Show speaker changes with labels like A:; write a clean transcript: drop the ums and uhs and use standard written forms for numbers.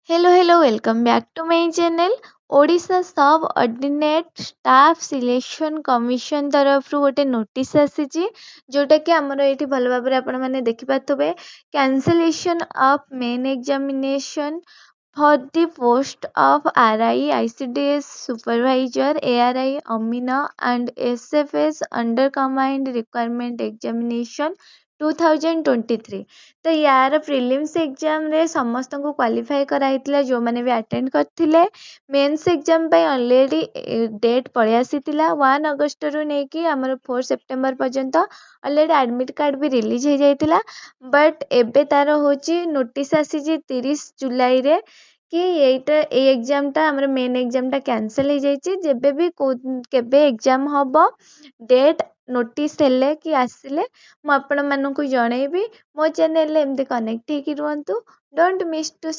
A: Hello, welcome back to my channel. Odisha सब ordinate staff selection commission तरफ गोटे notice आसीची जोटा कि आमर ये भल भाव आपण मैंने देखिपे cancellation of main examination for the post of RI, ICDS supervisor, ARI, Amina and SFS under combined requirement examination 2023 तो यार प्रिलिम्स एग्जाम रे समस्त को क्वालिफाई कराइतिला जो माने भी अटेंड करथिले मेंस एग्जाम पे ऑलरेडी डेट पळे आसीतिला 1 अगस्त रु नै कि हमर 4 सेप्टेम्बर पर्यंत ऑलरेडी एडमिट कार्ड भी रिलीज हो जाइतिला बट एबे तार होची नोटिस आसी 30 जुलाई रे कि एटा ए एग्जामटा हमर मेन एग्जामटा कैंसिल हो जाइछि जेबे भी केबे एग्जाम हबो डेट नोटिस हेले कि आसिले मु आपण मानकु जणैबी मो चैनल एमती कनेक्ट हेकि रुहंतु डोंट मिस टू